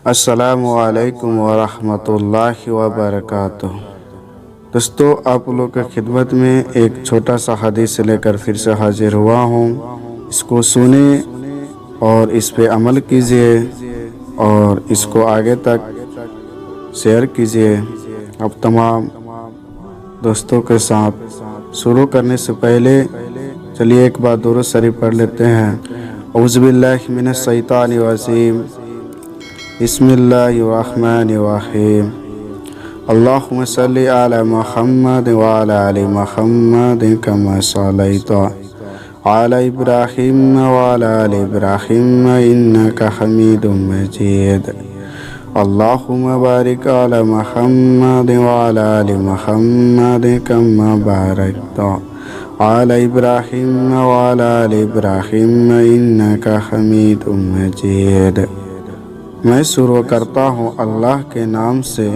السلام علیکم ورحمۃ اللہ وبرکاتہ۔ دوستو، آپ لوگ کی خدمت میں ایک چھوٹا سا حدیث لے کر پھر سے حاضر ہوا ہوں۔ اس کو سنیں اور اس پہ عمل کیجیے اور اس کو آگے تک شیئر کیجیے اب تمام دوستوں کے ساتھ۔ شروع کرنے سے پہلے چلیے ایک بار درود شریف پڑھ لیتے ہیں۔ اعوذ باللہ من الشیطان الرجیم، بسم اللہ الرحمن الرحیم، اللہم صلی علی محمد وعلی آل محمد کما صلیت علی ابراہیم وعلی آل ابراہیم انک حمید مجید، اللہم بارک علی محمد وعلی آل محمد کما بارکت علی ابراہیم وعلی آل ابراہیم انک حمید مجید۔ میں شروع کرتا ہوں اللہ کے نام سے،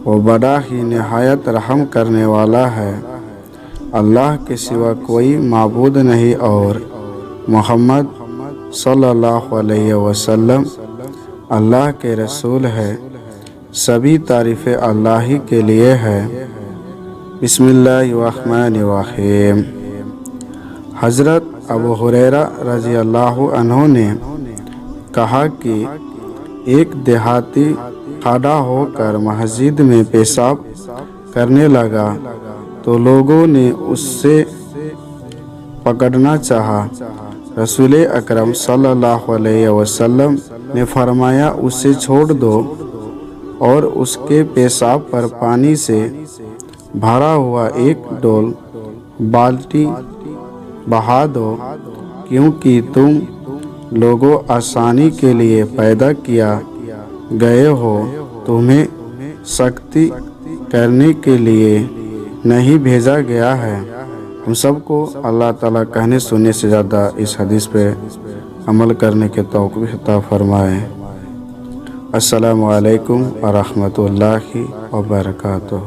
وہ بڑا ہی نہایت رحم کرنے والا ہے۔ اللہ کے سوا کوئی معبود نہیں اور محمد صلی اللہ علیہ وسلم اللہ کے رسول ہے۔ سبھی تعریفیں اللہ ہی کے لیے ہے۔ بسم اللہ الرحمن الرحیم۔ حضرت ابو ہریرہ رضی اللہ عنہ نے کہا کہ ایک دیہاتی کھڑا ہو کر مسجد میں پیشاب کرنے لگا تو لوگوں نے اس سے پکڑنا چاہا۔ رسول اکرم صلی اللہ علیہ وسلم نے فرمایا، اسے چھوڑ دو اور اس کے پیشاب پر پانی سے بھرا ہوا ایک ڈول بالٹی بہا دو، کیونکہ تم لوگوں آسانی کے لیے پیدا کیا گئے ہو، تمہیں سختی کرنے کے لیے نہیں بھیجا گیا ہے۔ ہم سب کو اللہ تعالیٰ کہنے سننے سے زیادہ اس حدیث پہ عمل کرنے کے توفیق عطا فرمائے۔ السلام علیکم ورحمۃ اللہ وبرکاتہ۔